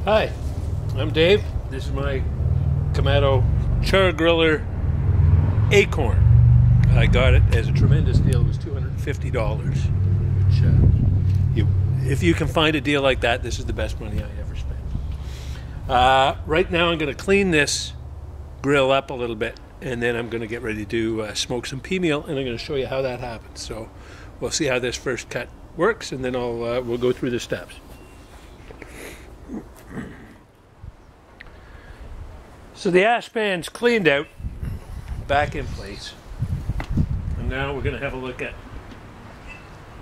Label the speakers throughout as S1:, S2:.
S1: Hi, I'm Dave. This is my Kamado Char Griller Acorn. I got it as a tremendous deal. It was $250. Which, if you can find a deal like that, this is the best money I ever spent. Right now I'm going to clean this grill up a little bit, and then I'm going to get ready to smoke some Peameal, and I'm going to show you how that happens. So we'll see how this first cut works, and then we'll go through the steps. So the ash pan's cleaned out, back in place, and now we're going to have a look at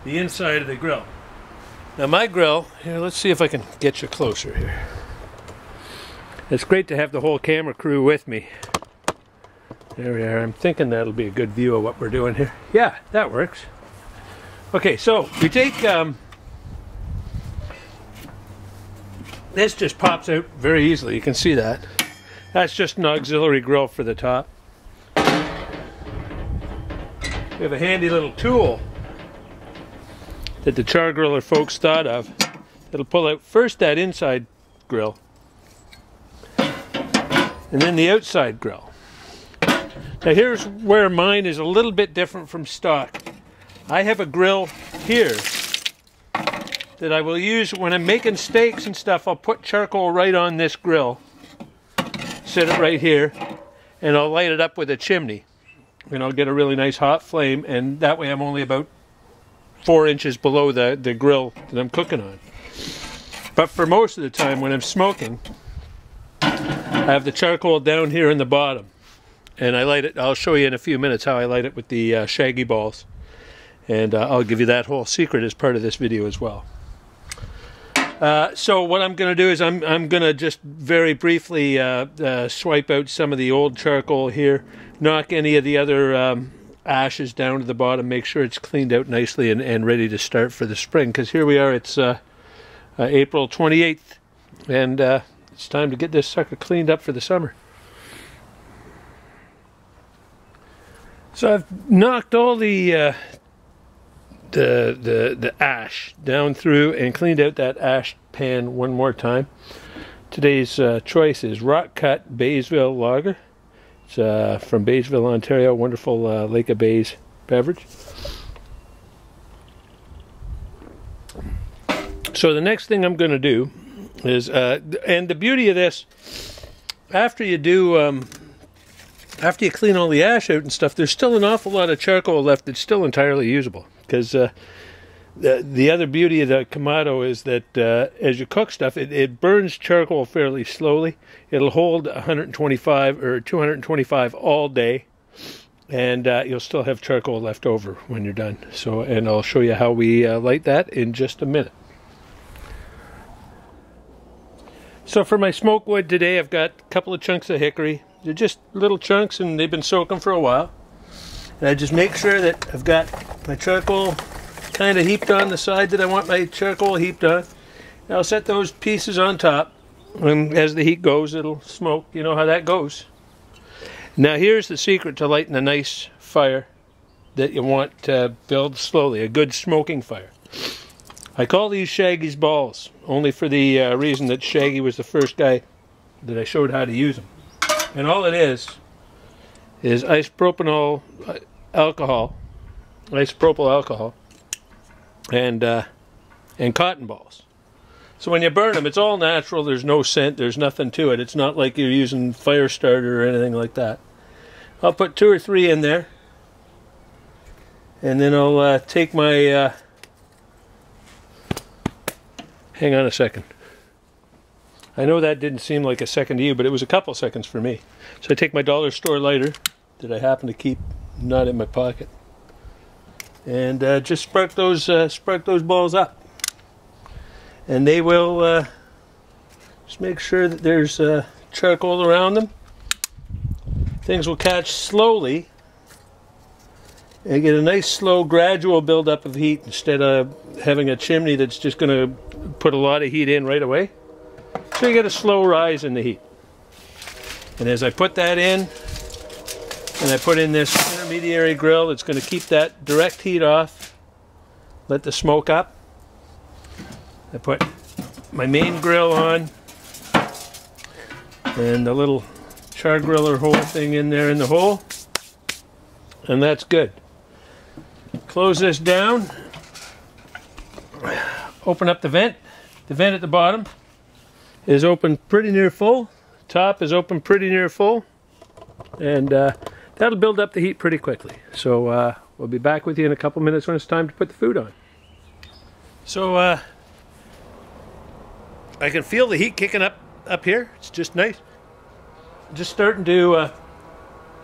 S1: the inside of the grill. Now my grill, here, let's see if I can get you closer here. It's great to have the whole camera crew with me. There we are. I'm thinking that'll be a good view of what we're doing here. Yeah, that works. Okay, so we take, this just pops out very easily, you can see that. That's just an auxiliary grill for the top. We have a handy little tool that the char griller folks thought of. It'll pull out first that inside grill, and then the outside grill. Now here's where mine is a little bit different from stock. I have a grill here that I will use when I'm making steaks and stuff. I'll put charcoal right on this grill, set it right here, and I'll light it up with a chimney, and I'll get a really nice hot flame, and that way I'm only about 4 inches below the grill that I'm cooking on. But for most of the time when I'm smoking, I have the charcoal down here in the bottom, and I light it. I'll show you in a few minutes how I light it with the shaggy balls, and I'll give you that whole secret as part of this video as well. So what I'm going to do is I'm going to just very briefly swipe out some of the old charcoal here, knock any of the other ashes down to the bottom, make sure it's cleaned out nicely and ready to start for the spring, because here we are, it's April 28th, and it's time to get this sucker cleaned up for the summer. So I've knocked all the ash down through and cleaned out that ash pan one more time. Today's choice is Rock Cut Baysville Lager. It's from Baysville, Ontario. Wonderful Lake of Bays beverage. So the next thing I'm going to do is, and the beauty of this, after you clean all the ash out and stuff, there's still an awful lot of charcoal left that's still entirely usable. Because the other beauty of the Kamado is that as you cook stuff, it burns charcoal fairly slowly. It'll hold 125 or 225 all day, and you'll still have charcoal left over when you're done. So, and I'll show you how we light that in just a minute. So for my smoke wood today, I've got a couple of chunks of hickory. They're just little chunks, and they've been soaking for a while. And I just make sure that I've got my charcoal kind of heaped on the side that I want my charcoal heaped on. And I'll set those pieces on top, and as the heat goes, it'll smoke. You know how that goes. Now here's the secret to lighting a nice fire that you want to build slowly, a good smoking fire. I call these Shaggy's balls, only for the reason that Shaggy was the first guy that I showed how to use them. And all it is isopropyl alcohol, and cotton balls. So when you burn them, it's all natural. There's no scent. There's nothing to it. It's not like you're using fire starter or anything like that. I'll put 2 or 3 in there, and then I'll take my. Hang on a second. I know that didn't seem like a second to you, but it was a couple seconds for me. So I take my dollar store lighter that I happen to keep not in my pocket, and just spark those balls up, and they will just make sure that there's charcoal around them. Things will catch slowly and get a nice slow gradual buildup of heat instead of having a chimney that's just going to put a lot of heat in right away. So you get a slow rise in the heat. And as I put that in, and I put in this intermediary grill, it's going to keep that direct heat off, let the smoke up. I put my main grill on, and the little char griller hole thing in there in the hole, and that's good. Close this down, open up the vent. The vent at the bottom is open pretty near full, top is open pretty near full, and that'll build up the heat pretty quickly. So we'll be back with you in a couple minutes when it's time to put the food on. So I can feel the heat kicking up here. It's just nice. Just starting to,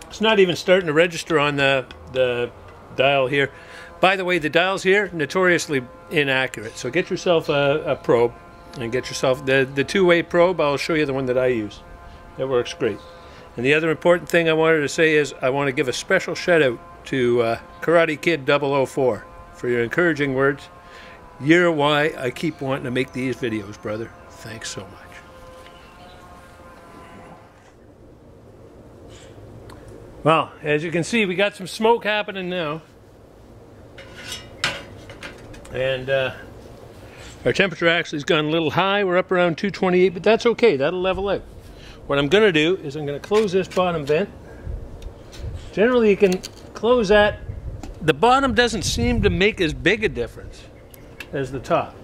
S1: it's not even starting to register on the dial here. By the way, the dials here, notoriously inaccurate. So get yourself a probe and get yourself the two-way probe. I'll show you the one that I use. That works great. And the other important thing I wanted to say is I want to give a special shout out to Karate Kid 004 for your encouraging words. You're why I keep wanting to make these videos, brother. Thanks so much. Well, as you can see, we got some smoke happening now. And our temperature actually has gone a little high. We're up around 228, but that's okay. That'll level out. What I'm going to do is I'm going to close this bottom vent. Generally, you can close that. The bottom doesn't seem to make as big a difference as the top.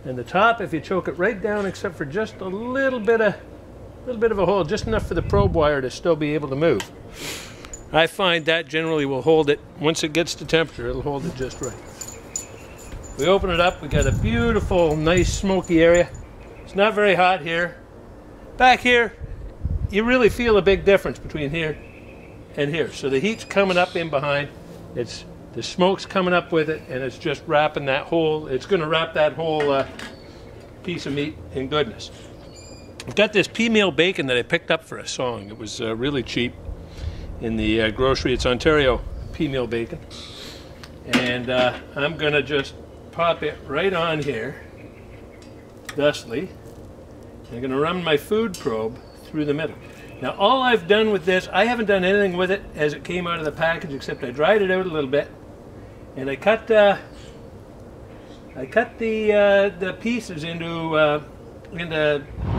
S1: And the top, if you choke it right down, except for just a little bit of a hole, just enough for the probe wire to still be able to move. I find that generally will hold it. Once it gets to temperature, it'll hold it just right. We open it up. We got a beautiful, nice, smoky area. It's not very hot here. Back here, you really feel a big difference between here and here. So the heat's coming up in behind. The smoke's coming up with it, and it's just wrapping that whole. It's going to wrap that whole piece of meat in goodness. I've got this Peameal bacon that I picked up for a song. It was really cheap in the grocery. It's Ontario Peameal bacon, and I'm going to just pop it right on here, thusly. I'm going to run my food probe through the middle. Now, all I've done with this, I haven't done anything with it as it came out of the package, except I dried it out a little bit, and I cut the pieces into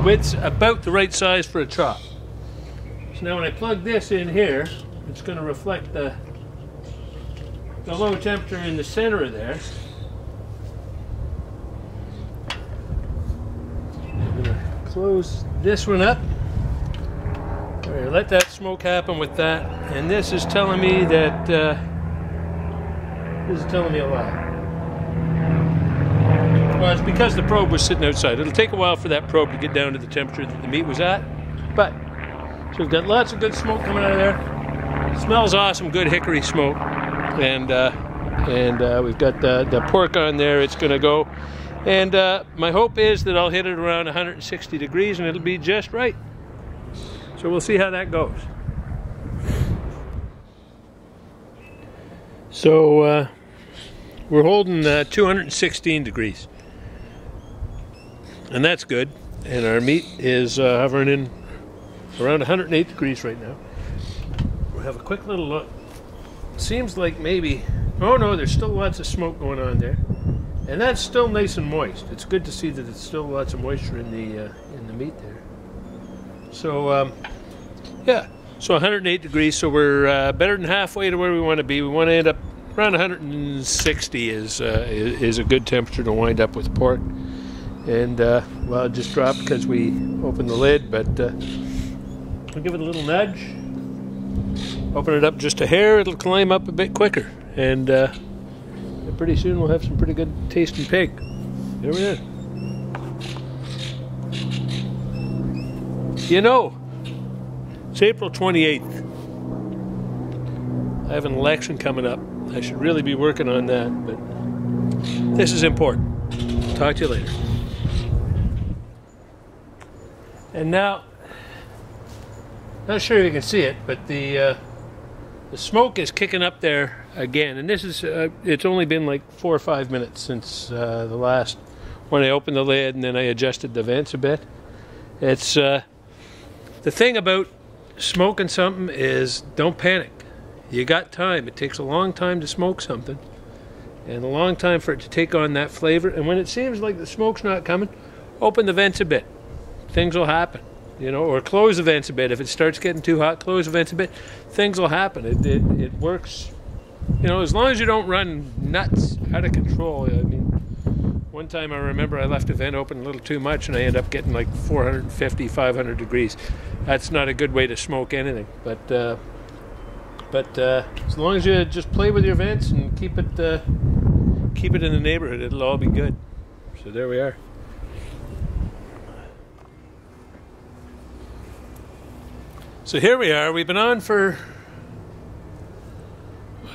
S1: widths about the right size for a chop. So now when I plug this in here, it's going to reflect the low temperature in the center of there. I'm going to close this one up. Right, let that smoke happen with that, and this is telling me that this is telling me a lot. Well, it's because the probe was sitting outside. It'll take a while for that probe to get down to the temperature that the meat was at, but so we've got lots of good smoke coming out of there. It smells awesome, good hickory smoke, and we've got the pork on there. It's going to go, and my hope is that I'll hit it around 160 degrees, and it'll be just right. So we'll see how that goes. So we're holding 216 degrees. And that's good. And our meat is hovering in around 108 degrees right now. We'll have a quick little look. Seems like maybe, oh no, there's still lots of smoke going on there. And that's still nice and moist. It's good to see that it's still lots of moisture in the meat there. So, yeah, so 108 degrees, so we're better than halfway to where we want to be. We want to end up around 160 is a good temperature to wind up with pork. And, well, it just dropped because we opened the lid, but we'll give it a little nudge. Open it up just a hair, it'll climb up a bit quicker. And pretty soon we'll have some pretty good tasting pig. There we are. You know, it's April 28th. I have an election coming up. I should really be working on that, but this is important. Talk to you later. And now, not sure if you can see it, but the smoke is kicking up there again. And this is, it's only been like 4 or 5 minutes since the last, when I opened the lid and then I adjusted the vents a bit. It's, the thing about smoking something is don't panic. You got time. It takes a long time to smoke something and a long time for it to take on that flavor. And when it seems like the smoke's not coming, open the vents a bit. Things will happen. you know, or close the vents a bit. If it starts getting too hot, close the vents a bit. Things will happen. It works, you know, as long as you don't run nuts, out of control. I mean, one time I remember I left a vent open a little too much and I ended up getting like 450, 500 degrees. That's not a good way to smoke anything. But as long as you just play with your vents and keep it in the neighborhood, it'll all be good. So there we are. So here we are. We've been on for,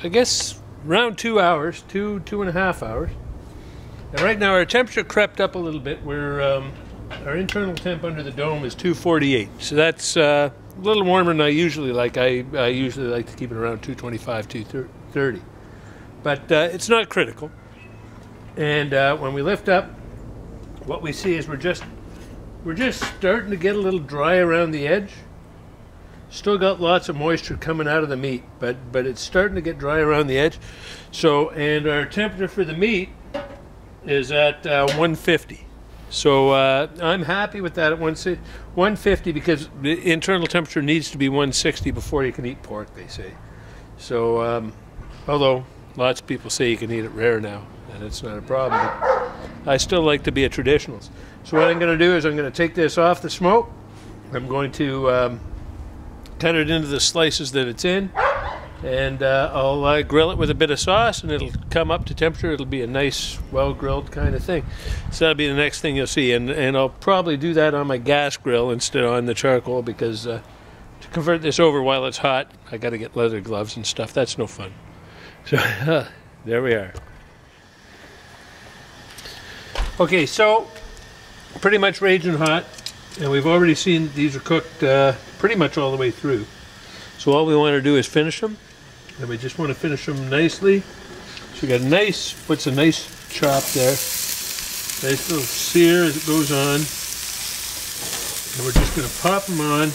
S1: I guess, around 2 hours, two and a half hours. And right now our temperature crept up a little bit. Our internal temp under the dome is 248. So that's a little warmer than I usually like. I usually like to keep it around 225, 230. But it's not critical. And when we lift up, what we see is we're just starting to get a little dry around the edge. Still got lots of moisture coming out of the meat, but it's starting to get dry around the edge. So, and our temperature for the meat is at 150. So I'm happy with that at 150 because the internal temperature needs to be 160 before you can eat pork, they say. So, although lots of people say you can eat it rare now, and it's not a problem, but I still like to be a traditionalist. So what I'm going to do is I'm going to take this off the smoke. I'm going to cut it into the slices that it's in, and I'll grill it with a bit of sauce, and it'll come up to temperature. It'll be a nice, well-grilled kind of thing. So that'll be the next thing you'll see, and I'll probably do that on my gas grill instead of on the charcoal, because to convert this over while it's hot, I got to get leather gloves and stuff. That's no fun. So there we are. Okay, so pretty much raging hot, and we've already seen these are cooked pretty much all the way through. So all we want to do is finish them, and we just want to finish them nicely. So we got a nice, puts a nice chop there, nice little sear as it goes on, and we're just going to pop them on.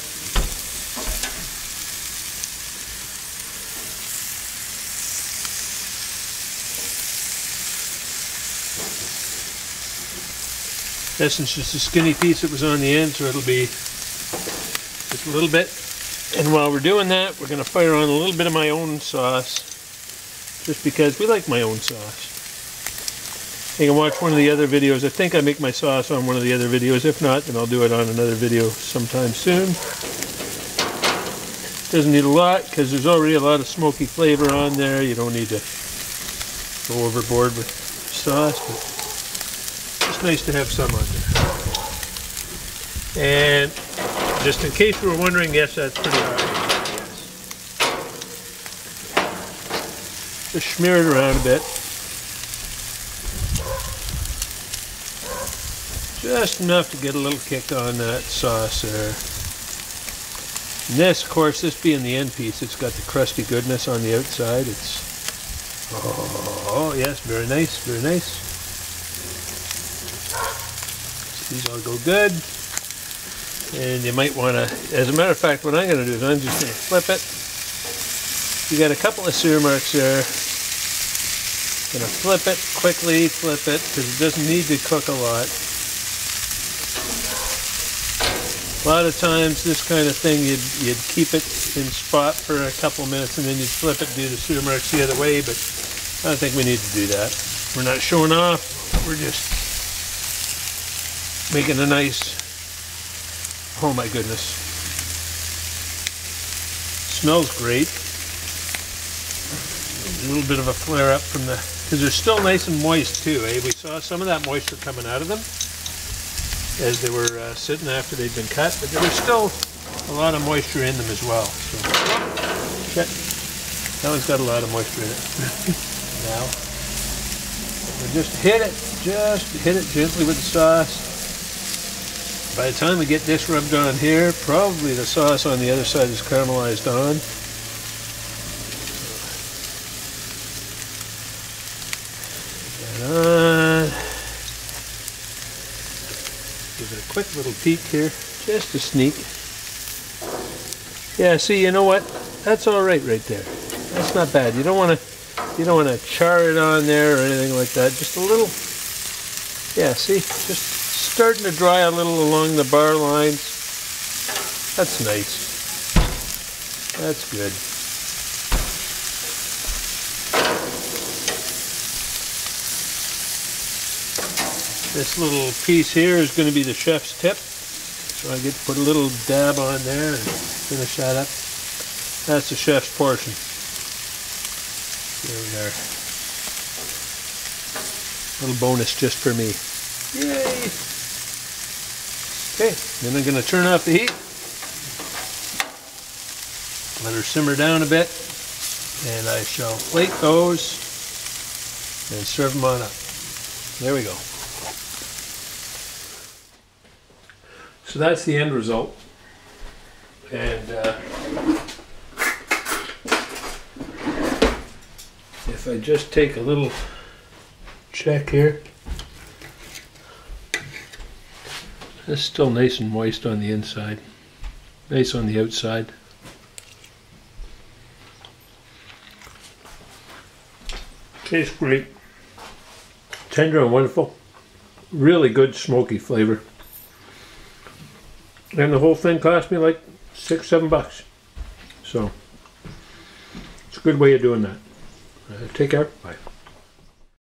S1: This is just a skinny piece that was on the end, so it'll be just a little bit. And while we're doing that, we're going to fire on a little bit of my own sauce, just because we like my own sauce. You can watch one of the other videos. I think I make my sauce on one of the other videos. If not, then I'll do it on another video sometime soon. Doesn't need a lot, because there's already a lot of smoky flavor on there. You don't need to go overboard with sauce, but it's nice to have some on there. And just in case you were wondering, yes, that's pretty hot. Yes. Just smear it around a bit. Just enough to get a little kick on that sauce there. And this, of course, this being the end piece, it's got the crusty goodness on the outside. It's, oh yes, very nice, very nice. These all go good, and you might want to, as a matter of fact, what I'm going to do is I'm just going to flip it. You got a couple of sear marks there. Going to flip it quickly, flip it, because it doesn't need to cook a lot. A lot of times this kind of thing, you'd keep it in spot for a couple of minutes and then you'd flip it, do the sear marks the other way, but I don't think we need to do that. We're not showing off, we're just making a nice, oh my goodness, smells great. A little bit of a flare up from the, because they're still nice and moist too, eh? We saw some of that moisture coming out of them as they were sitting after they'd been cut, but there was still a lot of moisture in them as well. So, that one's got a lot of moisture in it. Now, we just hit it gently with the sauce. By the time we get this rubbed on here, probably the sauce on the other side is caramelized on. Give it a quick little peek here, just a sneak. Yeah, see, you know what? That's all right there. That's not bad. You don't want to char it on there or anything like that. Just a little. Yeah, see, just starting to dry a little along the bar lines. That's nice. That's good. This little piece here is going to be the chef's tip. So I get to put a little dab on there and finish that up. That's the chef's portion. There we are. Little bonus just for me. Yay! Okay, then I'm going to turn off the heat. Let her simmer down a bit. And I shall plate those and serve them on up. There we go. So that's the end result. And if I just take a little check here, it's still nice and moist on the inside, nice on the outside. Tastes great, tender and wonderful, really good smoky flavor. And the whole thing cost me like $6-7. So it's a good way of doing that. Take care. Bye.